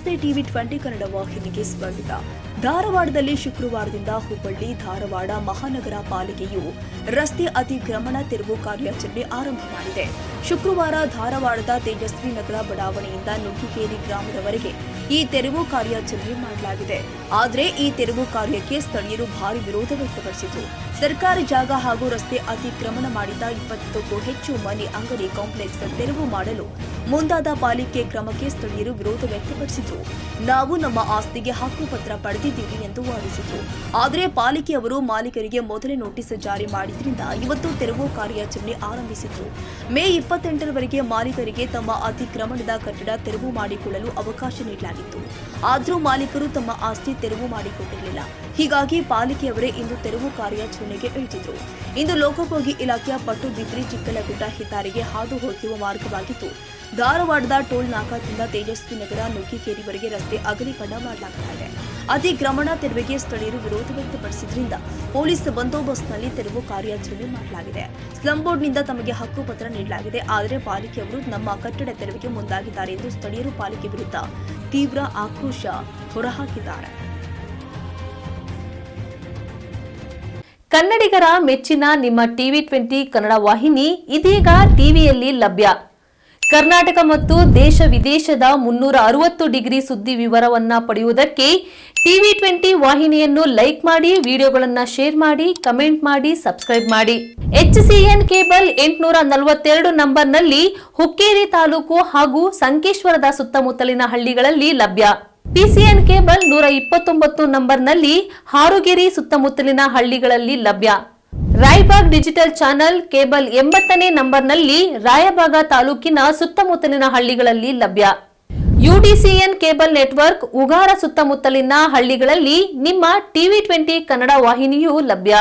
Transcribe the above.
ನಮಸ್ತೆ ಟಿವಿ 20 ಕನ್ನಡ ವಾಹಿನಿಗೆ ಸ್ವಾಗತ. ಧಾರವಾಡದಲ್ಲಿ ಶುಕ್ರವಾರದಿಂದ ಹುಬ್ಬಳ್ಳಿ ಧಾರವಾಡ ಮಹಾನಗರ ಪಾಲಿಕೆಯು ರಸ್ತೆ ಅತಿಕ್ರಮಣ ತೆರವು ಕಾರ್ಯಾಚರಣೆ ಆರಂಭ ಮಾಡಿದೆ. ಶುಕ್ರವಾರ ಧಾರವಾಡದ ತೇಜಸ್ವಿ ನಗರ ಬಡಾವಣೆಯಿಂದ ನುಗ್ಗಿಕೇರಿ ಗ್ರಾಮದವರೆಗೆ ಈ ತೆರವು ಕಾರ್ಯಾಚರಣೆ ಮಾಡಲಾಗಿದೆ. ಆದರೆ ಈ ತೆರವು ಕಾರ್ಯಕ್ಕೆ ಸ್ಥಳೀಯರು ಭಾರಿ ವಿರೋಧ ವ್ಯಕ್ತಪಡಿಸಿದರು. ಸರ್ಕಾರಿ ಜಾಗ ಹಾಗೂ ರಸ್ತೆ ಅತಿಕ್ರಮಣ ಮಾಡಿದ 20ಕ್ಕೂ ಹೆಚ್ಚು ಮನೆ ಅಂಗಡಿ ಕಾಂಪ್ಲೆಕ್ಸ್ ತೆರವು ಮಾಡಲು ಮುಂದಾದ ಪಾಲಿಕೆ ಕ್ರಮಕ್ಕೆ ಸ್ಥಳೀಯರು ವಿರೋಧ ವ್ಯಕ್ತಪಡಿಸಿದರು. ನಾವು ನಮ್ಮ ಆಸ್ತಿಗೆ ಹಕ್ಕುಪತ್ರ ಪಡೆದಿದ್ದೀವಿ ಎಂದು ವಾದಿಸಿದರು. ಆದರೆ ಪಾಲಿಕೆಯವರು ಮಾಲೀಕರಿಗೆ ಮೊದಲೇ ನೋಟಿಸ್ ಜಾರಿ ಮಾಡಿದ್ರಿಂದ ಇವತ್ತು ತೆರವು ಕಾರ್ಯಾಚರಣೆ ಆರಂಭಿಸಿದ್ರು. ಮೇ 28ರವರೆಗೆ ಮಾಲೀಕರಿಗೆ ತಮ್ಮ ಅತಿಕ್ರಮಣದ ಕಟ್ಟಡ ತೆರವು ಮಾಡಿಕೊಳ್ಳಲು ಅವಕಾಶ ನೀಡಲಾಗಿತ್ತು. ಆದರೂ ಮಾಲೀಕರು ತಮ್ಮ ಆಸ್ತಿ ತೆರವು ಮಾಡಿಕೊಟ್ಟಿರಲಿಲ್ಲ. ಹೀಗಾಗಿ ಪಾಲಿಕೆಯವರೇ ಇಂದು ತೆರವು ಕಾರ್ಯಾಚರಣೆಗೆ ಇಳಿದಿದ್ರು. ಇಂದು ಲೋಕೋಪಯೋಗಿ ಇಲಾಖೆಯ ಪಟ್ಟುಬಿದ್ರಿ ಚಿಕ್ಕಲಗುಡ್ಡ ಹೆದ್ದಾರಿಗೆ ಹಾದು ಹೋಗುವ ಮಾರ್ಗವಾಗಿತ್ತು. ಧಾರವಾಡದ ಟೋಲ್ ನಾಕಾದಿಂದ ತೇಜಸ್ವಿ ನಗರ ನುಗ್ಗಿಕೇರಿವರೆಗೆ ರಸ್ತೆ ಅಗಲೀಕರಣ ಮಾಡಲಾಗುತ್ತಿದೆ. ಅತಿಕ್ರಮಣ ತೆರವಿಗೆ ಸ್ಥಳೀಯರು ವಿರೋಧ ವ್ಯಕ್ತಪಡಿಸಿದ್ರಿಂದ ಪೊಲೀಸ್ ಬಂದೋಬಸ್ತ್ನಲ್ಲಿ ತೆರವು ಕಾರ್ಯಾಚರಣೆ ಮಾಡಲಾಗಿದೆ. ಸ್ಲಂ ಬೋರ್ಡ್ನಿಂದ ತಮಗೆ ಹಕ್ಕುಪತ್ರ ನೀಡಲಾಗಿದೆ. ಆದರೆ ಪಾಲಿಕೆಯವರು ನಮ್ಮ ಕಟ್ಟಡ ತೆರವಿಗೆ ಮುಂದಾಗಿದ್ದಾರೆ ಎಂದು ಸ್ಥಳೀಯರು ಪಾಲಿಕೆ ವಿರುದ್ಧ ತೀವ್ರ ಆಕ್ರೋಶ ಹೊರಹಾಕಿದ್ದಾರೆ. ಕನ್ನಡಿಗರ ಮೆಚ್ಚಿನ ನಿಮ್ಮ ಟಿವಿ 20 ಕನ್ನಡ ವಾಹಿನಿ ಇದೀಗ ಟಿವಿಯಲ್ಲಿ ಲಭ್ಯ. ಕರ್ನಾಟಕ ಮತ್ತು ದೇಶ ವಿದೇಶದ 360 ಡಿಗ್ರಿ ಸುದ್ದಿ ವಿವರವನ್ನ ಪಡೆಯುವುದಕ್ಕೆ ಟಿವಿ 20 ವಾಹಿನಿಯನ್ನು ಲೈಕ್ ಮಾಡಿ, ವಿಡಿಯೋಗಳನ್ನು ಶೇರ್ ಮಾಡಿ, ಕಮೆಂಟ್ ಮಾಡಿ, ಸಬ್ಸ್ಕ್ರೈಬ್ ಮಾಡಿ. HCN ಕೇಬಲ್ 842 ನಂಬರ್ನಲ್ಲಿ ಹುಕ್ಕೇರಿ ತಾಲೂಕು ಹಾಗೂ ಸಂಕೇಶ್ವರದ ಸುತ್ತಮುತ್ತಲಿನ ಹಳ್ಳಿಗಳಲ್ಲಿ ಲಭ್ಯ. PCN ಕೇಬಲ್ 129 ನಂಬರ್ನಲ್ಲಿ ಹಾರುಗೆರೆ ಸುತ್ತಮುತ್ತಲಿನ ಹಳ್ಳಿಗಳಲ್ಲಿ ಲಭ್ಯ. ರಾಯಬಾಗ್ ಡಿಜಿಟಲ್ ಚಾನೆಲ್ ಕೇಬಲ್ 80ನೇ ನಂಬರ್ನಲ್ಲಿ ರಾಯಬಾಗ ತಾಲೂಕಿನ ಸುತ್ತಮುತ್ತಲಿನ ಹಳ್ಳಿಗಳಲ್ಲಿ ಲಭ್ಯ. UDCN ಕೇಬಲ್ ನೆಟ್ವರ್ಕ್ ಉಗಾರ ಸುತ್ತಮುತ್ತಲಿನ ಹಳ್ಳಿಗಳಲ್ಲಿ ನಿಮ್ಮ ಟಿವಿ 20 ಕನ್ನಡ ವಾಹಿನಿಯೂ ಲಭ್ಯ.